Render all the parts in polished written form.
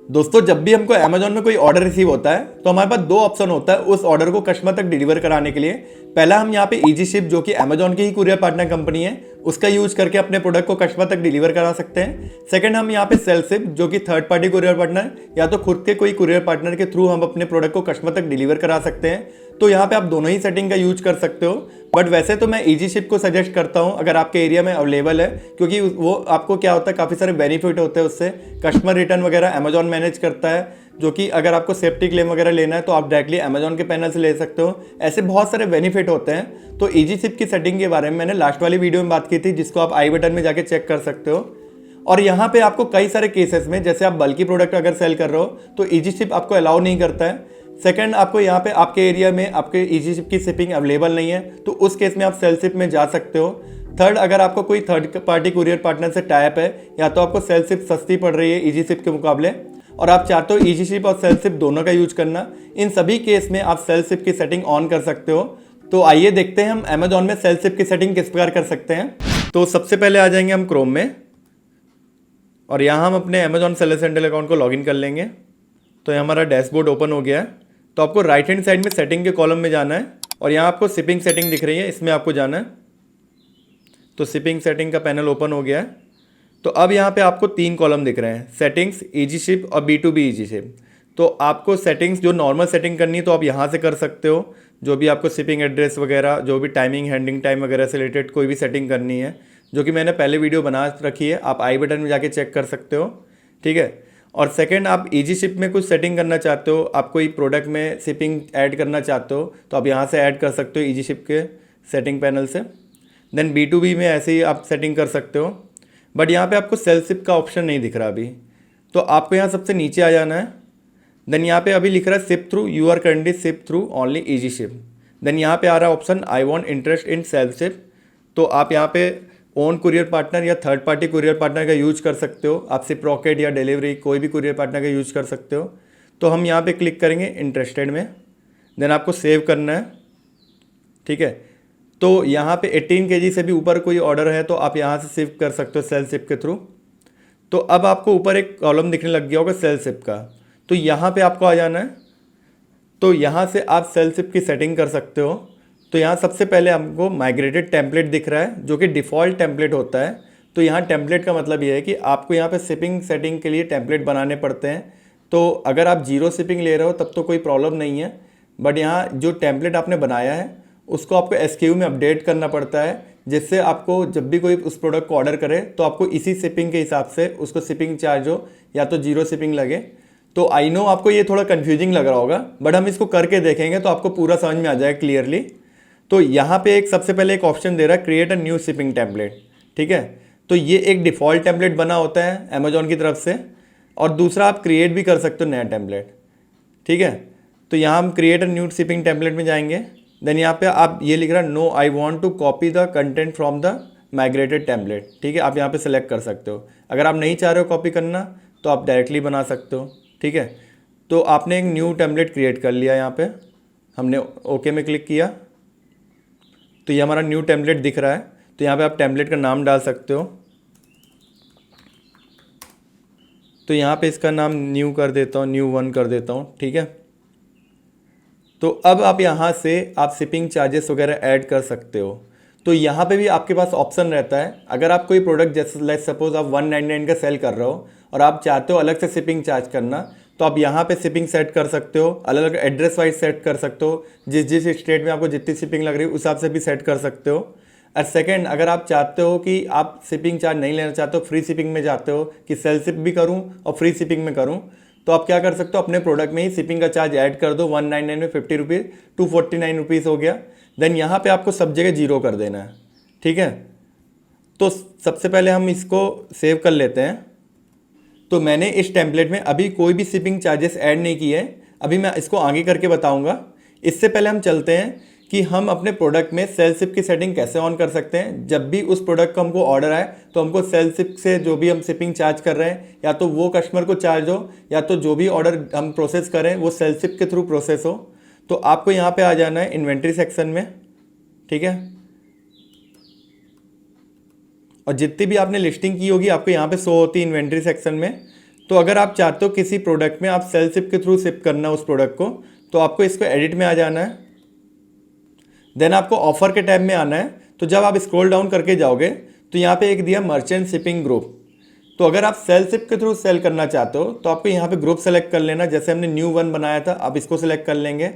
दोस्तों जब भी हमको अमेजोन में कोई ऑर्डर रिसीव होता है तो हमारे पास दो ऑप्शन होता है उस ऑर्डर को कस्टमर तक डिलीवर कराने के लिए। पहला हम यहाँ पे इजी शिप जो कि अमेजोन की ही कुरियर पार्टनर कंपनी है उसका यूज करके अपने प्रोडक्ट को कस्टमर तक डिलीवर करा सकते हैं। सेकंड हम यहाँ पे सेल्फ शिप जो कि थर्ड पार्टी कुरियर पार्टनर या तो खुद के कोई कुरियर पार्टनर के थ्रू हम अपने प्रोडक्ट को कस्टमर तक डिलीवर करा सकते हैं। तो यहाँ पे आप दोनों ही सेटिंग का यूज कर सकते हो, बट वैसे तो मैं इजी शिप को सजेस्ट करता हूँ अगर आपके एरिया में अवेलेबल है, क्योंकि वो आपको क्या होता है काफ़ी सारे बेनिफिट होते हैं उससे। कस्टमर रिटर्न वगैरह अमेजोन मैनेज करता है, जो कि अगर आपको सेफ्टी क्लेम वगैरह लेना है तो आप डायरेक्टली अमेजोन के पैनल से ले सकते हो। ऐसे बहुत सारे बेनिफिट होते हैं। तो इजी शिप की सेटिंग के बारे में मैंने लास्ट वाली वीडियो में बात की थी, जिसको आप आई बटन में जाके चेक कर सकते हो। और यहाँ पे आपको कई सारे केसेस में, जैसे आप बल्कि प्रोडक्ट अगर सेल कर रहे हो तो इजी शिप आपको अलाउ नहीं करता है। सेकंड, आपको यहाँ पे आपके एरिया में आपके इजी शिप की शिपिंग अवेलेबल नहीं है तो उस केस में आप सेल शिप में जा सकते हो। थर्ड, अगर आपको कोई थर्ड पार्टी कुरियर पार्टनर से टाइप है या तो आपको सेल शिप सस्ती पड़ रही है इजी शिप के मुकाबले और आप चाहते हो इजी शिप और सेल शिप दोनों का यूज करना, इन सभी केस में आप सेल शिप की सेटिंग ऑन कर सकते हो। तो आइए देखते हैं हम अमेजोन में सेल शिप की सेटिंग किस प्रकार कर सकते हैं। तो सबसे पहले आ जाएंगे हम क्रोम में और यहाँ हम अपने अमेजोन सेलर सेंट्रल अकाउंट को लॉगिन कर लेंगे। तो ये हमारा डैशबोर्ड ओपन हो गया है। तो आपको राइट हैंड साइड में सेटिंग के कॉलम में जाना है और यहाँ आपको शिपिंग सेटिंग दिख रही है, इसमें आपको जाना है। तो शिपिंग सेटिंग का पैनल ओपन हो गया है। तो अब यहाँ पे आपको तीन कॉलम दिख रहे हैं, सेटिंग्स, इजी शिप और B2B इजी शिप। तो आपको सेटिंग्स जो नॉर्मल सेटिंग करनी है तो आप यहाँ से कर सकते हो, जो भी आपको शिपिंग एड्रेस वगैरह, जो भी टाइमिंग हैंडलिंग टाइम वगैरह से रिलेटेड कोई भी सेटिंग करनी है, जो कि मैंने पहले वीडियो बना रखी है, आप आई बटन में जाके चेक कर सकते हो। ठीक है। और सेकंड, आप इजी शिप में कुछ सेटिंग करना चाहते हो, आप कोई प्रोडक्ट में शिपिंग ऐड करना चाहते हो तो आप यहाँ से ऐड कर सकते हो इजी शिप के सेटिंग पैनल से। देन B2B में ऐसे ही आप सेटिंग कर सकते हो, बट यहाँ पे आपको सेल शिप का ऑप्शन नहीं दिख रहा अभी। तो आपको यहाँ सबसे नीचे आ जाना है। देन यहाँ पे अभी लिख रहा है ship through, you are currently ship through only easy ship. Then यहाँ पे आ रहा है option I want interest in self ship. तो आप यहाँ पे ओन कुरियर पार्टनर या थर्ड पार्टी कुरियर पार्टनर का यूज कर सकते हो, आप सिर्फ रॉकेट या डिलीवरी कोई भी कुरियर पार्टनर का यूज कर सकते हो। तो हम यहाँ पे क्लिक करेंगे इंटरेस्टेड में। देन आपको सेव करना है। ठीक है। तो यहाँ पे 18 kg से भी ऊपर कोई ऑर्डर है तो आप यहाँ से शिफ्ट कर सकते हो सेल शिप के थ्रू। तो अब आपको ऊपर एक कॉलम दिखने लग गया होगा सेल शिप का, तो यहाँ पे आपको आ जाना है। तो यहाँ से आप सेल शिप की सेटिंग कर सकते हो। तो यहाँ सबसे पहले हमको माइग्रेटेड टेम्पलेट दिख रहा है, जो कि डिफ़ॉल्ट टेम्पलेट होता है। तो यहाँ टेम्पलेट का मतलब ये है कि आपको यहाँ पे शिपिंग सेटिंग के लिए टेम्पलेट बनाने पड़ते हैं। तो अगर आप जीरो शिपिंग ले रहे हो तब तो कोई प्रॉब्लम नहीं है, बट यहाँ जो टेम्पलेट आपने बनाया है उसको आपको SKU में अपडेट करना पड़ता है, जिससे आपको जब भी कोई उस प्रोडक्ट को ऑर्डर करे तो आपको इसी शिपिंग के हिसाब से उसको शिपिंग चार्ज हो या तो जीरो शिपिंग लगे। तो आई नो आपको ये थोड़ा कन्फ्यूजिंग लग रहा होगा, बट हम इसको करके देखेंगे तो आपको पूरा समझ में आ जाएगा क्लियरली। तो यहाँ पे एक सबसे पहले एक ऑप्शन दे रहा है create a new shipping template. ठीक है। तो ये एक डिफ़ॉल्ट टेम्पलेट बना होता है अमेजोन की तरफ से, और दूसरा आप क्रिएट भी कर सकते हो नया टेम्पलेट। ठीक है। तो यहाँ हम create a new shipping template में जाएंगे। देन यहाँ पे आप ये लिख रहा है no I want to copy the content from the migrated template. ठीक है। आप यहाँ पे सेलेक्ट कर सकते हो, अगर आप नहीं चाह रहे हो कॉपी करना तो आप डायरेक्टली बना सकते हो। ठीक है। तो आपने एक न्यू टेम्पलेट क्रिएट कर लिया, यहाँ पे हमने ओके में क्लिक किया तो ये हमारा न्यू टेम्पलेट दिख रहा है। तो यहाँ पे आप टेम्पलेट का नाम डाल सकते हो। तो यहाँ पे इसका नाम न्यू कर देता हूँ, न्यू 1 कर देता हूँ। ठीक है। तो अब आप यहाँ से आप शिपिंग चार्जेस वगैरह ऐड कर सकते हो। तो यहाँ पे भी आपके पास ऑप्शन रहता है, अगर आप कोई प्रोडक्ट जैसे लेट्स सपोज आप 199 का सेल कर रहे हो और आप चाहते हो अलग से शिपिंग चार्ज करना, तो आप यहाँ पे शिपिंग सेट कर सकते हो, अलग अलग एड्रेस वाइज सेट कर सकते हो, जिस जिस स्टेट में आपको जितनी शिपिंग लग रही है उस हिसाब से भी सेट कर सकते हो। और सेकंड, अगर आप चाहते हो कि आप शिपिंग चार्ज नहीं लेना चाहते हो, फ्री शिपिंग में चाहते हो कि सेल शिप भी करूँ और फ्री शिपिंग में करूँ, तो आप क्या कर सकते हो, अपने प्रोडक्ट में ही शिपिंग का चार्ज ऐड कर दो। 199 में 50 रुपीज़, 249 रुपीज़ हो गया। देन यहाँ पे आपको सब जगह जीरो कर देना है। ठीक है। तो सबसे पहले हम इसको सेव कर लेते हैं। तो मैंने इस टेम्पलेट में अभी कोई भी शिपिंग चार्जेस ऐड नहीं किए हैं, अभी मैं इसको आगे करके बताऊंगा। इससे पहले हम चलते हैं कि हम अपने प्रोडक्ट में सेल शिप की सेटिंग कैसे ऑन कर सकते हैं। जब भी उस प्रोडक्ट का हमको ऑर्डर आए तो हमको सेल शिप से जो भी हम शिपिंग चार्ज कर रहे हैं, या तो वो कस्टमर को चार्ज हो या तो जो भी ऑर्डर हम प्रोसेस करें वो सेल शिप के थ्रू प्रोसेस हो। तो आपको यहाँ पे आ जाना है इन्वेंट्री सेक्शन में। ठीक है। और जितनी भी आपने लिस्टिंग की होगी आपको यहाँ पे शो होती है इन्वेंट्री सेक्शन में। तो अगर आप चाहते हो किसी प्रोडक्ट में आप सेल शिप के थ्रू शिप करना उस प्रोडक्ट को, तो आपको इसको एडिट में आ जाना है। देन आपको ऑफर के टैब में आना है। तो जब आप स्क्रॉल डाउन करके जाओगे तो यहाँ पे एक दिया मर्चेंट शिपिंग ग्रुप। तो अगर आप सेल शिप के थ्रू सेल करना चाहते हो तो आपको यहाँ पे ग्रुप सेलेक्ट कर लेना। जैसे हमने न्यू वन बनाया था, आप इसको सिलेक्ट कर लेंगे।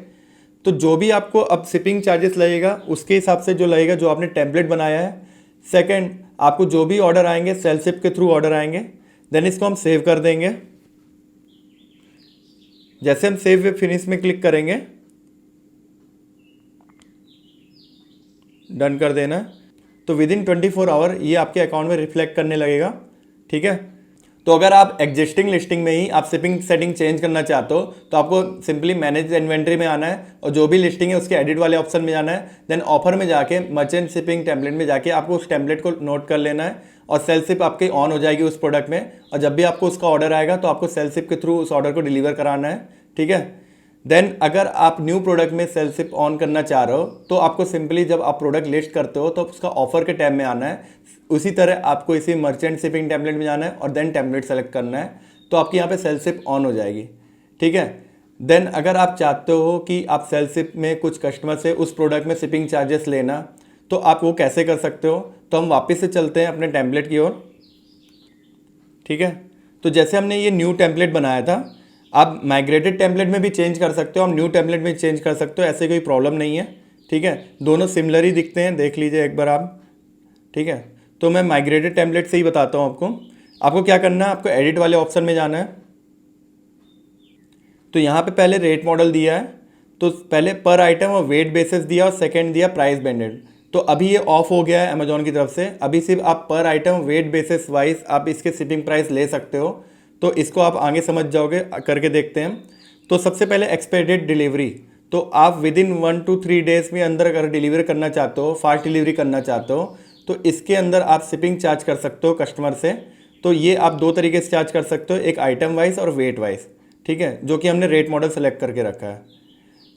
तो जो भी आपको अब शिपिंग चार्जेस लगेगा उसके हिसाब से जो लगेगा, जो आपने टेम्पलेट बनाया है। सेकंड, आपको जो भी ऑर्डर आएंगे सेल शिप के थ्रू ऑर्डर आएंगे। देन इसको हम सेव कर देंगे। जैसे हम सेव विद फिनिश में क्लिक करेंगे, डन कर देना, तो विद इन 24 आवर ये आपके अकाउंट में रिफ्लेक्ट करने लगेगा। ठीक है। तो अगर आप एग्जिस्टिंग लिस्टिंग में ही आप शिपिंग सेटिंग चेंज करना चाहते हो तो आपको सिंपली मैनेज इन्वेंट्री में आना है और जो भी लिस्टिंग है उसके एडिट वाले ऑप्शन में जाना है। देन ऑफर में जाके मर्चेंट शिपिंग टेम्पलेट में जाके आपको उस टेम्पलेट को नोट कर लेना है और सेल शिप आपकी ऑन हो जाएगी उस प्रोडक्ट में। और जब भी आपको उसका ऑर्डर आएगा तो आपको सेल शिप के थ्रू उस ऑर्डर को डिलीवर कराना है। ठीक है। देन अगर आप न्यू प्रोडक्ट में सेल शिप ऑन करना चाह रहे हो तो आपको सिंपली जब आप प्रोडक्ट लिस्ट करते हो तो उसका ऑफर के टैब में आना है। उसी तरह आपको इसी मर्चेंट शिपिंग टेम्पलेट में जाना है और देन टेम्पलेट सेलेक्ट करना है, तो आपकी यहाँ पे सेल शिप ऑन हो जाएगी। ठीक है। देन अगर आप चाहते हो कि आप सेल शिप में कुछ कस्टमर से उस प्रोडक्ट में शिपिंग चार्जेस लेना, तो आप वो कैसे कर सकते हो। तो हम वापस से चलते हैं अपने टेम्पलेट की ओर। ठीक है। तो जैसे हमने ये न्यू टेम्पलेट बनाया था, आप माइग्रेटेड टेम्पलेट में भी चेंज कर सकते हो, आप न्यू टेम्पलेट में चेंज कर सकते हो, ऐसे कोई प्रॉब्लम नहीं है। ठीक है। दोनों सिमिलर ही दिखते हैं, देख लीजिए एक बार आप। ठीक है। तो मैं माइग्रेटेड टेम्पलेट से ही बताता हूँ आपको क्या करना है। आपको एडिट वाले ऑप्शन में जाना है। तो यहाँ पे पहले रेट मॉडल दिया है, तो पहले पर आइटम और वेट बेसिस दिया और सेकंड दिया प्राइस बैंडेड। तो अभी ये ऑफ हो गया है अमेजोन की तरफ से। अभी सिर्फ आप पर आइटम वेट बेसिस वाइज आप इसके शिपिंग प्राइस ले सकते हो। तो इसको आप आगे समझ जाओगे, करके देखते हैं। तो सबसे पहले एक्सपेक्टेड डिलीवरी, तो आप विद इन 1 to 3 डेज में अंदर अगर डिलीवर करना चाहते हो, फास्ट डिलीवरी करना चाहते हो, तो इसके अंदर आप शिपिंग चार्ज कर सकते हो कस्टमर से। तो ये आप दो तरीके से चार्ज कर सकते हो, एक आइटम वाइज और वेट वाइज। ठीक है। जो कि हमने रेट मॉडल सेलेक्ट करके रखा है।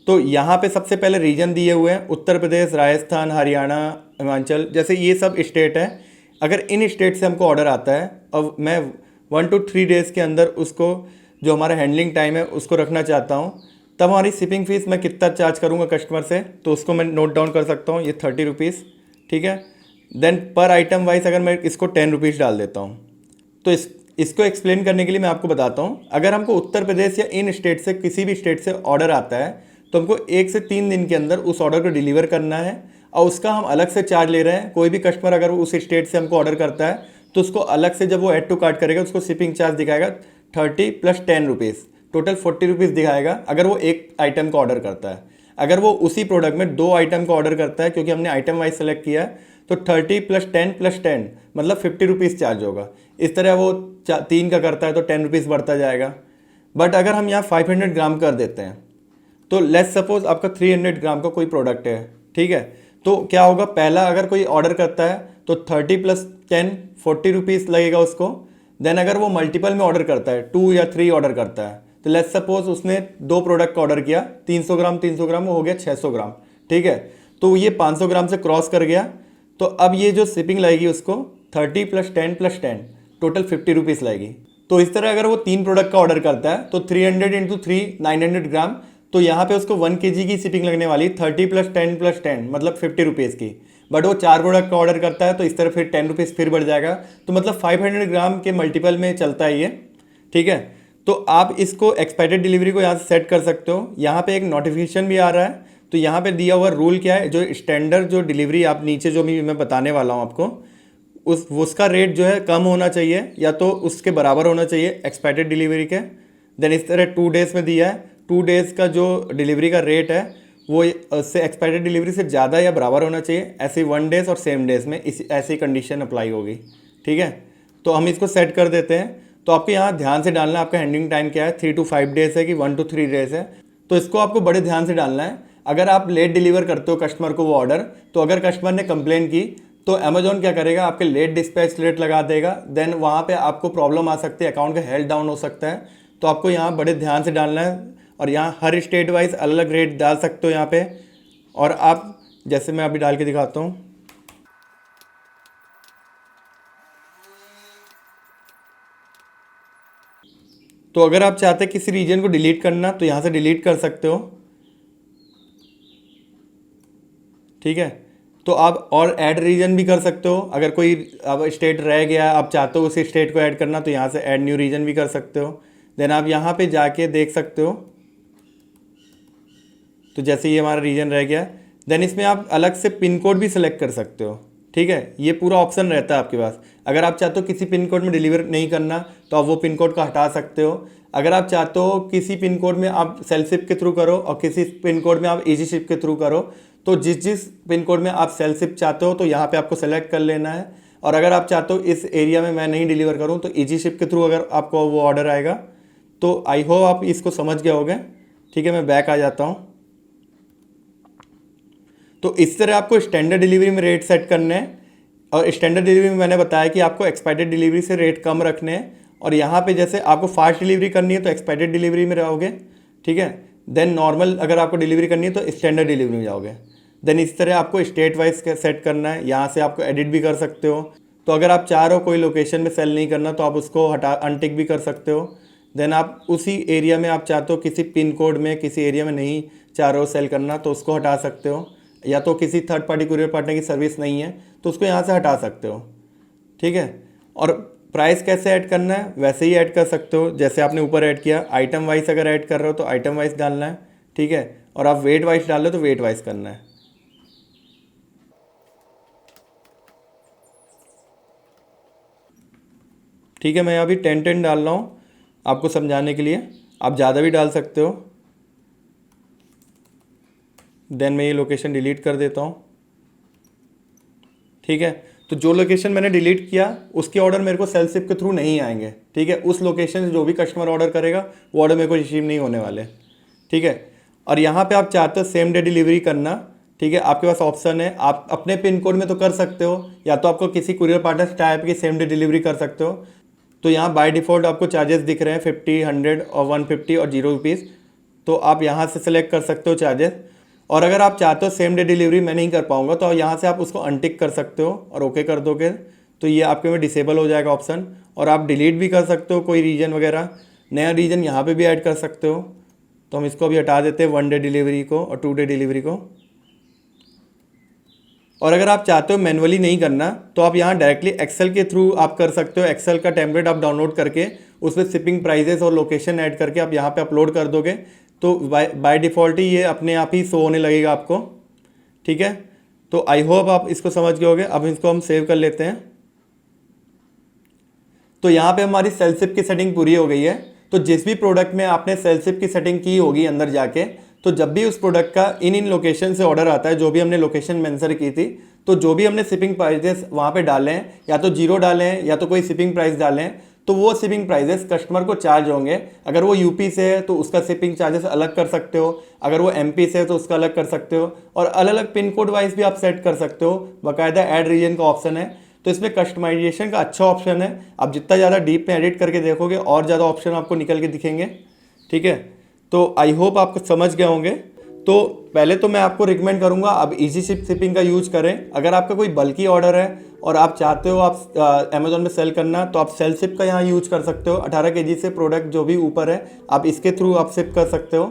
तो यहाँ पे सबसे पहले रीजन दिए हुए हैं उत्तर प्रदेश, राजस्थान, हरियाणा, हिमाचल, जैसे ये सब स्टेट है। अगर इन स्टेट से हमको ऑर्डर आता है और मैं 1 to 3 डेज़ के अंदर उसको जो हमारा हैंडलिंग टाइम है उसको रखना चाहता हूँ, तब हमारी शिपिंग फीस मैं कितना चार्ज करूँगा कस्टमर से, तो उसको मैं नोट डाउन कर सकता हूँ, ये 30 रुपीज़। ठीक है। देन पर आइटम वाइज अगर मैं इसको 10 रुपीज़ डाल देता हूँ। तो इसको एक्सप्लेन करने के लिए मैं आपको बताता हूँ। अगर हमको उत्तर प्रदेश या इन स्टेट से किसी भी स्टेट से ऑर्डर आता है तो हमको 1 से 3 दिन के अंदर उस ऑर्डर को डिलीवर करना है और उसका हम अलग से चार्ज ले रहे हैं। कोई भी कस्टमर अगर उस स्टेट से हमको ऑर्डर करता है तो उसको अलग से जब वो ऐड टू कार्ट करेगा उसको शिपिंग चार्ज दिखाएगा 30 + 10 रुपीज़, टोटल 40 रुपीज़ दिखाएगा अगर वो एक आइटम का ऑर्डर करता है। अगर वो उसी प्रोडक्ट में 2 आइटम का ऑर्डर करता है, क्योंकि हमने आइटम वाइज सेलेक्ट किया है, तो 30 + 10 + 10 मतलब 50 रुपीज़ चार्ज होगा। इस तरह वो 3 का करता है तो 10 रुपीज़ बढ़ता जाएगा। बट अगर हम यहाँ 500 ग्राम कर देते हैं, तो लेट्स सपोज आपका 300 ग्राम का कोई प्रोडक्ट है। ठीक है। तो क्या होगा, पहला अगर कोई ऑर्डर करता है तो 30 + 10 40 रुपीज़ लगेगा उसको। देन अगर वो मल्टीपल में ऑर्डर करता है, 2 या 3 ऑर्डर करता है, तो लेट्स सपोज उसने 2 प्रोडक्ट का ऑर्डर किया, 300 ग्राम 300 ग्राम हो गया 600 ग्राम। ठीक है। तो ये 500 ग्राम से क्रॉस कर गया, तो अब ये जो शिपिंग लगेगी उसको 30 + 10 + 10 टोटल 50 रुपीज़ लगेगी। तो इस तरह अगर वो 3 प्रोडक्ट का ऑर्डर करता है तो 300 × 3 900 ग्राम, तो यहाँ पे उसको 1 kg की शिपिंग लगने वाली 30 + 10 + 10 मतलब 50 रुपीज़ की। बट वो 4 प्रोडक्ट का ऑर्डर करता है तो इस तरह फिर 10 रुपीज़ फिर बढ़ जाएगा। तो मतलब 500 ग्राम के मल्टीपल में चलता है ये। ठीक है। तो आप इसको एक्सपेक्टेड डिलीवरी को यहाँ से सेट कर सकते हो। यहाँ पे एक नोटिफिकेशन भी आ रहा है। तो यहाँ पे दिया हुआ रूल क्या है, जो स्टैंडर्ड जो डिलीवरी आप नीचे जो भी मैं बताने वाला हूँ आपको, उसका रेट जो है कम होना चाहिए या तो उसके बराबर होना चाहिए एक्सपेक्टेड डिलीवरी के। देन इस तरह 2 डेज़ में दिया है, 2 डेज़ का जो डिलीवरी का रेट है वो उससे एक्सपेक्टेड डिलीवरी से ज़्यादा या बराबर होना चाहिए। ऐसे 1 डेज़ और सेम डेज़ में ऐसी कंडीशन अप्लाई होगी। ठीक है। तो हम इसको सेट कर देते हैं। तो आपको यहाँ ध्यान से डालना है आपका हैंडलिंग टाइम क्या है, 3 to 5 डेज़ है कि 1 to 3 डेज़ है। तो इसको आपको बड़े ध्यान से डालना है। अगर आप लेट डिलीवर करते हो कस्टमर को वो ऑर्डर, तो अगर कस्टमर ने कंप्लेन की तो अमेजोन क्या करेगा, आपके लेट डिस्पैच रेट लगा देगा। देन वहाँ पे आपको प्रॉब्लम आ सकती है, अकाउंट का हेल्थ डाउन हो सकता है। तो आपको यहाँ बड़े ध्यान से डालना है और यहाँ हर स्टेट वाइज अलग अलग रेट डाल सकते हो यहाँ पे। और आप जैसे मैं अभी डाल के दिखाता हूँ, तो अगर आप चाहते हैं किसी रीजन को डिलीट करना तो यहाँ से डिलीट कर सकते हो, ठीक है। तो आप और ऐड रीजन भी कर सकते हो। अगर कोई अब स्टेट रह गया, आप चाहते हो उसी स्टेट को ऐड करना, तो यहाँ से ऐड न्यू रीजन भी कर सकते हो। देन आप यहाँ पे जाके देख सकते हो, तो जैसे ये हमारा रीजन रह गया, देन इसमें आप अलग से पिन कोड भी सिलेक्ट कर सकते हो, ठीक है। ये पूरा ऑप्शन रहता है आपके पास। अगर आप चाहते हो किसी पिन कोड में डिलीवर नहीं करना तो आप वो पिन कोड को हटा सकते हो। अगर आप चाहते हो किसी पिन कोड में आप सेल शिप के थ्रू करो और किसी पिन कोड में आप इजी शिप के थ्रू करो, तो जिस जिस पिन कोड में आप सेल शिप चाहते हो तो यहाँ पे आपको सेलेक्ट कर लेना है। और अगर आप चाहते हो इस एरिया में मैं नहीं डिलीवर करूँ तो इजी शिप के थ्रू अगर आपको वो ऑर्डर आएगा। तो आई होप आप इसको समझ गए होंगे, ठीक है। मैं बैक आ जाता हूँ। तो इस तरह आपको स्टैंडर्ड डिलीवरी में रेट सेट करने हैं। और स्टैंडर्ड डिलीवरी में मैंने बताया कि आपको एक्सपेक्टेड डिलीवरी से रेट कम रखने हैं। और यहाँ पे जैसे आपको फास्ट डिलीवरी करनी है तो एक्सपेक्टेड डिलीवरी में रहोगे, ठीक है। देन नॉर्मल अगर आपको डिलीवरी करनी है तो स्टैंडर्ड डिलीवरी में जाओगे। देन इस तरह आपको स्टेट वाइज सेट करना है। यहाँ से आपको एडिट भी कर सकते हो। तो अगर आप चाह रहे हो कोई लोकेशन में सेल नहीं करना तो आप उसको अनटिक भी कर सकते हो। देन आप उसी एरिया में आप चाहते हो किसी पिन कोड में किसी एरिया में नहीं चाह रहे हो सेल करना तो उसको हटा सकते हो। या तो किसी थर्ड पार्टी कुरियर पार्टनर की सर्विस नहीं है तो उसको यहाँ से हटा सकते हो, ठीक है। और प्राइस कैसे ऐड करना है वैसे ही ऐड कर सकते हो जैसे आपने ऊपर ऐड किया। आइटम वाइज अगर ऐड कर रहे हो तो आइटम वाइज डालना है, ठीक है। और आप वेट वाइज डाल रहे हो तो वेट वाइज करना है, ठीक है। मैं अभी 10 डाल रहा हूँ आपको समझाने के लिए, आप ज़्यादा भी डाल सकते हो। देन मैं ये लोकेशन डिलीट कर देता हूँ, ठीक है। तो जो लोकेशन मैंने डिलीट किया उसके ऑर्डर मेरे को सेल शिप के थ्रू नहीं आएंगे, ठीक है। उस लोकेशन से जो भी कस्टमर ऑर्डर करेगा वो ऑर्डर मेरे को रिसीव नहीं होने वाले, ठीक है। और यहाँ पे आप चाहते हो सेम डे डिलीवरी करना, ठीक है। आपके पास ऑप्शन है, आप अपने पिन कोड में तो कर सकते हो या तो आपको किसी कुरियर पार्टनर से टाइप की सेम डे डिलीवरी कर सकते हो। तो यहाँ बाय डिफ़ॉल्ट आपको चार्जेस दिख रहे हैं 50, 100 और 150 और 0 रुपीज़। तो आप यहाँ से सेलेक्ट कर सकते हो चार्जेस। और अगर आप चाहते हो सेम डे डिलीवरी मैं नहीं कर पाऊँगा तो यहाँ से आप उसको अनटिक कर सकते हो और ओके कर दोगे तो ये आपके में डिसेबल हो जाएगा ऑप्शन। और आप डिलीट भी कर सकते हो कोई रीजन वगैरह, नया रीजन यहाँ पे भी ऐड कर सकते हो। तो हम इसको अभी हटा देते हैं 1 डे डिलीवरी को और 2 डे डिलीवरी को। और अगर आप चाहते हो मैनुअली नहीं करना तो आप यहाँ डायरेक्टली एक्सेल के थ्रू आप कर सकते हो। एक्सेल का टेम्पलेट आप डाउनलोड करके उसमें शिपिंग प्राइजेस और लोकेशन ऐड करके आप यहाँ पे अपलोड कर दोगे तो बाय डिफ़ॉल्ट ही ये अपने आप ही शो होने लगेगा आपको, ठीक है। तो आई होप आप इसको समझ गए होगे। अब इसको हम सेव कर लेते हैं। तो यहाँ पे हमारी सेल शिप की सेटिंग पूरी हो गई है। तो जिस भी प्रोडक्ट में आपने सेल शिप की सेटिंग की होगी अंदर जाके, तो जब भी उस प्रोडक्ट का इन लोकेशन से ऑर्डर आता है, जो भी हमने लोकेशन मेंशन की थी, तो जो भी हमने शिपिंग प्राइजेस वहाँ पे डाले हैं या तो 0 डाले हैं या तो कोई शिपिंग प्राइस डाले हैं, तो वो शिपिंग प्राइजेस कस्टमर को चार्ज होंगे। अगर वो यूपी से है तो उसका शिपिंग चार्जेस अलग कर सकते हो, अगर वो एमपी से है तो उसका अलग कर सकते हो। और अलग अलग पिन कोड वाइज भी आप सेट कर सकते हो। बाकायदा ऐड रीजन का ऑप्शन है, तो इसमें कस्टमाइजेशन का अच्छा ऑप्शन है। आप जितना ज़्यादा डीप में एडिट करके देखोगे और ज़्यादा ऑप्शन आपको निकल के दिखेंगे, ठीक है। तो आई होप आपको समझ गए होंगे। तो पहले तो मैं आपको रिकमेंड करूंगा आप इजी शिपिंग का यूज करें। अगर आपका कोई बल्कि ऑर्डर है और आप चाहते हो आप अमेजोन में सेल करना तो आप सेल शिप का यहाँ यूज कर सकते हो। 18 केजी से प्रोडक्ट जो भी ऊपर है आप इसके थ्रू आप शिप कर सकते हो।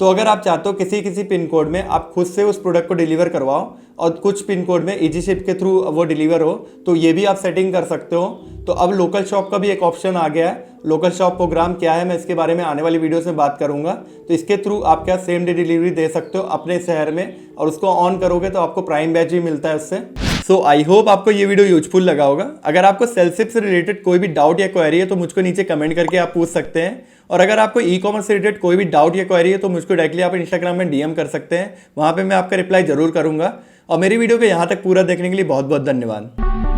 तो अगर आप चाहते हो किसी पिन कोड में आप खुद से उस प्रोडक्ट को डिलीवर करवाओ और कुछ पिन कोड में इजी शिप के थ्रू वो डिलीवर हो, तो ये भी आप सेटिंग कर सकते हो। तो अब लोकल शॉप का भी एक ऑप्शन आ गया है। लोकल शॉप प्रोग्राम क्या है मैं इसके बारे में आने वाली वीडियोस में बात करूंगा। तो इसके थ्रू आप क्या सेम डे डिलीवरी दे सकते हो अपने शहर में, और उसको ऑन करोगे तो आपको प्राइम बैच भी मिलता है उससे। सो आई होप आपको ये वीडियो यूजफुल लगा होगा। अगर आपको सेल शिप से रिलेटेड कोई भी डाउट या क्वेरी है तो मुझको नीचे कमेंट करके आप पूछ सकते हैं। और अगर आपको ई कॉमर्स से रिलेटेड कोई भी डाउट या क्वेरी है तो मुझको डायरेक्टली आप इंस्टाग्राम में डीएम कर सकते हैं, वहाँ पे मैं आपका रिप्लाई जरूर करूँगा। और मेरी वीडियो को यहाँ तक पूरा देखने के लिए बहुत बहुत धन्यवाद।